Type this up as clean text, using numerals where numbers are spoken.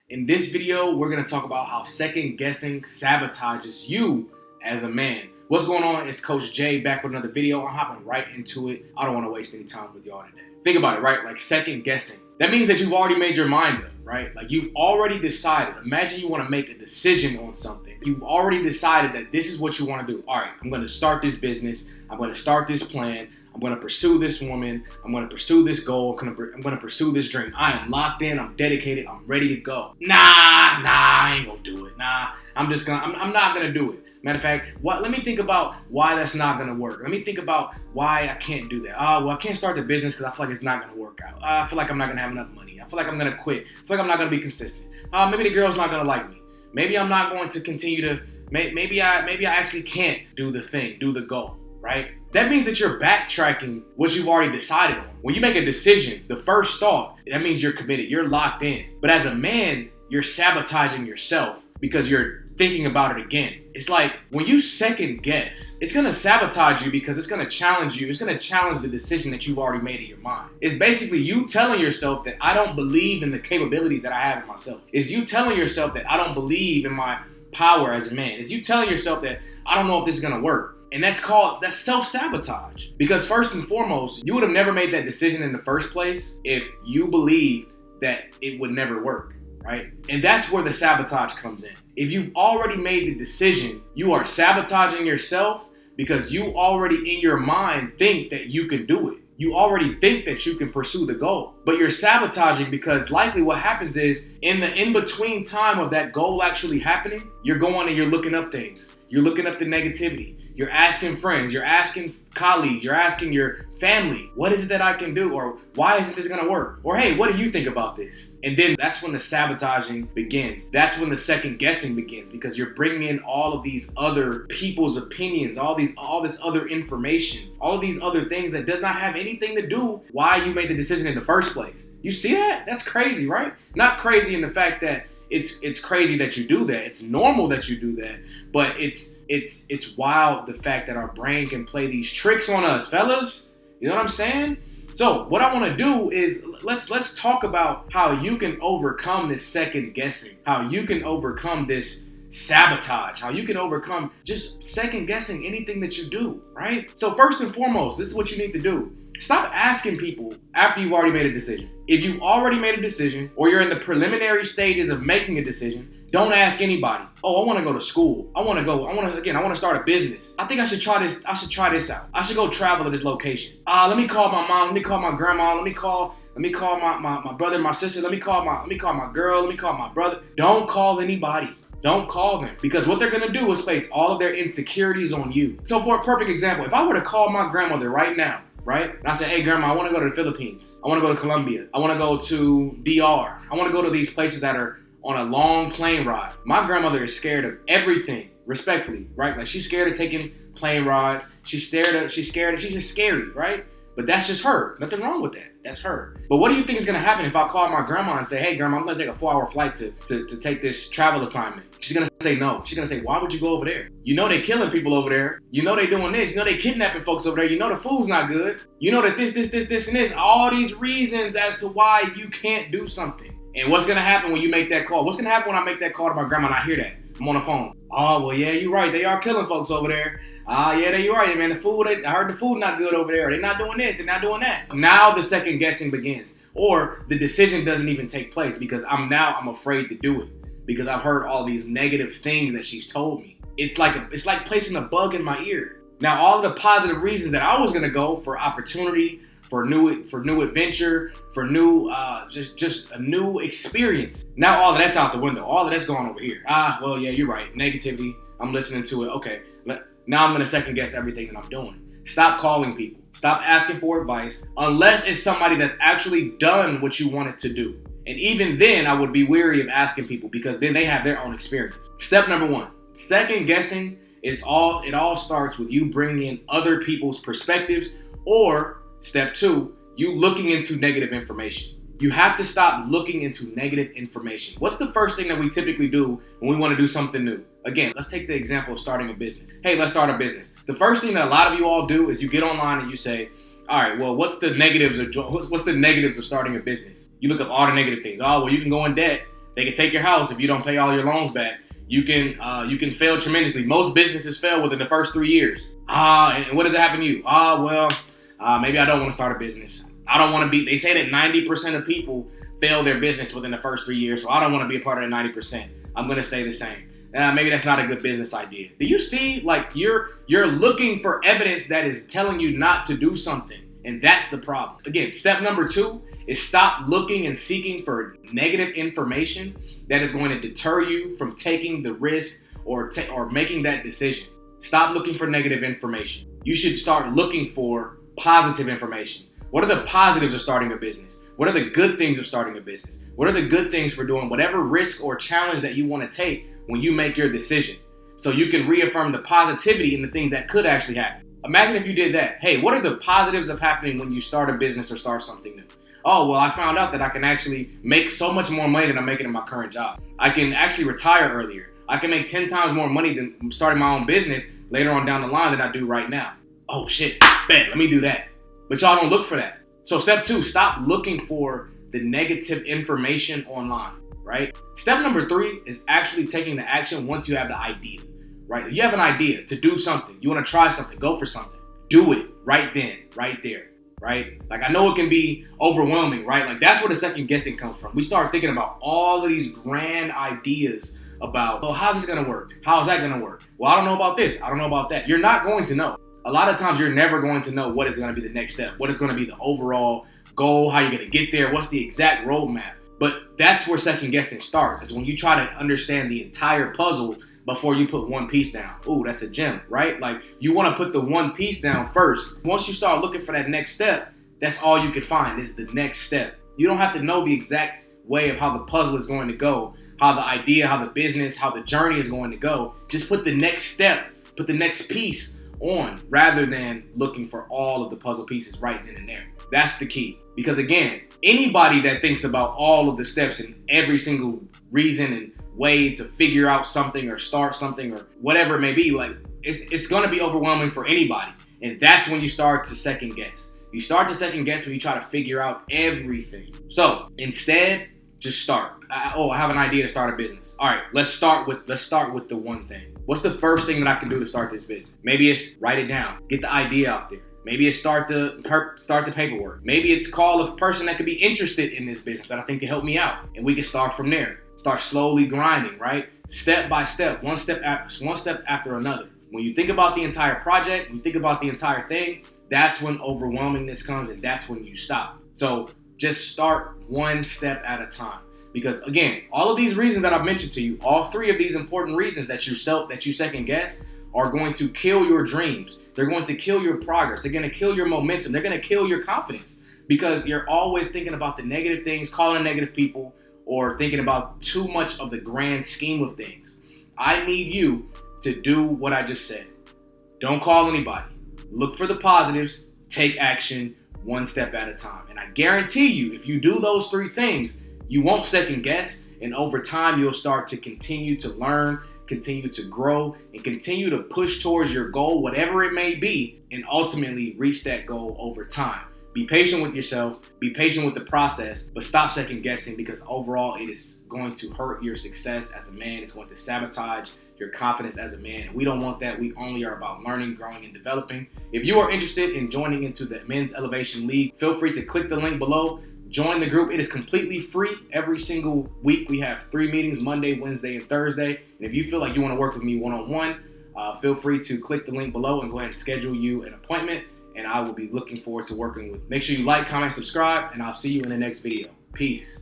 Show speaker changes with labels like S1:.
S1: In this video, we're going to talk about how second guessing sabotages you as a man. What's going on? It's Coach Jay back with another video. I'm hopping right into it. I don't want to waste any time with y'all today. Think about it, right? Like second guessing. That means that you've already made your mind up, right? Like you've already decided. Imagine you want to make a decision on something. You've already decided that this is what you want to do. All right, I'm going to start this business. I'm going to start this plan. I'm going to pursue this woman. I'm going to pursue this goal. I'm going to pursue this dream. I am locked in. I'm dedicated. I'm ready to go. Nah, I ain't going to do it. I'm not going to do it. Matter of fact, let me think about why that's not going to work. Let me think about why I can't do that. I can't start the business because I feel like it's not going to work out. I feel like I'm not going to have enough money. I feel like I'm going to quit. I feel like I'm not going to be consistent. Maybe the girl's not going to like me. Maybe I'm not going to continue to, maybe I actually can't do the thing, do the goal, right? That means that you're backtracking what you've already decided on. When you make a decision, the first thought, that means you're committed, you're locked in. But as a man, you're sabotaging yourself because you're thinking about it again. It's like when you second guess, it's gonna sabotage you because it's gonna challenge you. It's gonna challenge the decision that you've already made in your mind. It's basically you telling yourself that I don't believe in the capabilities that I have in myself. It's you telling yourself that I don't believe in my power as a man. It's you telling yourself that I don't know if this is gonna work. And that's self-sabotage. Because first and foremost, you would have never made that decision in the first place if you believed that it would never work, right? And that's where the sabotage comes in. If you've already made the decision, you are sabotaging yourself because you already in your mind think that you can do it. You already think that you can pursue the goal, but you're sabotaging because likely what happens is in the in-between time of that goal actually happening, you're going and you're looking up things. You're looking up the negativity. You're asking friends, you're asking colleagues, you're asking your family, what is it that I can do? Or why isn't this gonna work? Or hey, what do you think about this? And then that's when the sabotaging begins. That's when the second guessing begins because you're bringing in all of these other people's opinions, all this other information, all of these other things that does not have anything to do why you made the decision in the first place. You see that? That's crazy, right? Not crazy in the fact that it's crazy that you do that. It's normal that you do that, but it's wild the fact that our brain can play these tricks on us, fellas. You know what I'm saying? So what I want to do is let's talk about how you can overcome this second guessing, how you can overcome this sabotage, how you can overcome just second guessing anything that you do, right? So first and foremost, this is what you need to do. Stop asking people after you've already made a decision. If you've already made a decision or you're in the preliminary stages of making a decision, don't ask anybody. Oh, I want to go to school. I want to start a business. I think I should try this. I should try this out. I should go travel to this location. Let me call my mom. Let me call my grandma. Let me call my brother, my sister. Let me call my girl. Let me call my brother. Don't call anybody. Don't call them because what they're going to do is place all of their insecurities on you. So for a perfect example, if I were to call my grandmother right now, right? And I said, hey, grandma, I want to go to the Philippines. I want to go to Colombia. I want to go to DR. I want to go to these places that are on a long plane ride. My grandmother is scared of everything, respectfully, right? Like she's scared of taking plane rides. She's just scary, right? But that's just her. Nothing wrong with that. That's her. But what do you think is going to happen if I call my grandma and say, hey, grandma, I'm going to take a 4-hour flight to take this travel assignment? She's going to say no. She's going to say, why would you go over there? You know they killing people over there. You know they doing this. You know they kidnapping folks over there. You know the food's not good. You know that this, and this. All these reasons as to why you can't do something. And what's going to happen when you make that call? What's going to happen when I make that call to my grandma and I hear that? I'm on the phone. Oh, well, yeah, you're right. They are killing folks over there. Yeah, you're right, man. I heard the food not good over there. They're not doing this. They're not doing that. Now the second guessing begins. Or the decision doesn't even take place because I'm afraid to do it because I've heard all these negative things that she's told me. It's like placing a bug in my ear. Now, all of the positive reasons that I was going to go for opportunity, for new adventure, for new, just a new experience. Now all of that's out the window. All of that's going over here. Well, yeah, you're right. Negativity. I'm listening to it. Okay. Now I'm going to second guess everything that I'm doing. Stop calling people. Stop asking for advice unless it's somebody that's actually done what you wanted to do. And even then, I would be weary of asking people because then they have their own experience. Step number 1, second guessing it all starts with you bringing in other people's perspectives, or step 2, you looking into negative information. You have to stop looking into negative information. What's the first thing that we typically do when we want to do something new? Again, let's take the example of starting a business. Hey, let's start a business. The first thing that a lot of you all do is you get online and you say, all right, well, what's the negatives of starting a business? You look up all the negative things. Oh, well, you can go in debt. They can take your house if you don't pay all your loans back. You can fail tremendously. Most businesses fail within the first 3 years. And what does it happen to you? Maybe I don't want to start a business. I don't want to be. They say that 90% of people fail their business within the first 3 years, so I don't want to be a part of that 90%. I'm gonna stay the same. Maybe that's not a good business idea. Do you see, like, you're looking for evidence that is telling you not to do something, and that's the problem. Again, step number 2 is stop looking and seeking for negative information that is going to deter you from taking the risk or making that decision. Stop looking for negative information. You should start looking for positive information. What are the positives of starting a business? What are the good things of starting a business? What are the good things for doing whatever risk or challenge that you want to take when you make your decision? So you can reaffirm the positivity in the things that could actually happen. Imagine if you did that. Hey, what are the positives of happening when you start a business or start something new? Oh, well, I found out that I can actually make so much more money than I'm making in my current job. I can actually retire earlier. I can make 10 times more money than starting my own business later on down the line than I do right now. Oh shit, bet, let me do that. But y'all don't look for that. So step 2, stop looking for the negative information online, right? Step number 3 is actually taking the action once you have the idea, right? If you have an idea to do something, you want to try something, go for something. Do it right then, right there. Right? Like, I know it can be overwhelming, right? Like, that's where the second guessing comes from. We start thinking about all of these grand ideas about, oh, how's this going to work? How's that going to work? Well, I don't know about this. I don't know about that. You're not going to know. A lot of times you're never going to know what is going to be the next step. What is going to be the overall goal? How you're going to get there? What's the exact roadmap? But that's where second guessing starts. Is when you try to understand the entire puzzle before you put one piece down. Ooh, that's a gem, right? Like, you want to put the one piece down first. Once you start looking for that next step, that's all you can find is the next step. You don't have to know the exact way of how the puzzle is going to go, how the idea, how the business, how the journey is going to go. Just put the next step, put the next piece on, rather than looking for all of the puzzle pieces right then and there. That's the key. Because again, anybody that thinks about all of the steps and every single reason and way to figure out something or start something or whatever it may be, like, it's going to be overwhelming for anybody. And that's when you start to second guess. You start to second guess when you try to figure out everything. So instead, just start. I have an idea to start a business. All right, let's start with the one thing. What's the first thing that I can do to start this business? Maybe it's write it down, get the idea out there. Maybe it's start the paperwork. Maybe it's call a person that could be interested in this business that I think can help me out, and we can start from there. Start slowly grinding, right? Step by step, one step after another. When you think about the entire project, when you think about the entire thing, that's when overwhelmingness comes, and that's when you stop. So just start one step at a time. Because again, all of these reasons that I've mentioned to you, all 3 of these important reasons that you second guess are going to kill your dreams. They're going to kill your progress. They're going to kill your momentum. They're going to kill your confidence because you're always thinking about the negative things, calling negative people, or thinking about too much of the grand scheme of things. I need you to do what I just said. Don't call anybody. Look for the positives. Take action one step at a time. And I guarantee you, if you do those 3 things, you won't second guess. And over time, you'll start to continue to learn, continue to grow, and continue to push towards your goal, whatever it may be, and ultimately reach that goal over time. Be patient with yourself, be patient with the process, but stop second guessing, because overall it is going to hurt your success as a man. It's going to sabotage your confidence as a man. And we don't want that. We only are about learning, growing, and developing. If you are interested in joining into the Men's Elevation League, feel free to click the link below. Join the group. It is completely free. Every single week we have 3 meetings, Monday, Wednesday, and Thursday. And if you feel like you want to work with me one-on-one, feel free to click the link below and go ahead and schedule you an appointment. And I will be looking forward to working with you. Make sure you like, comment, subscribe, and I'll see you in the next video. Peace.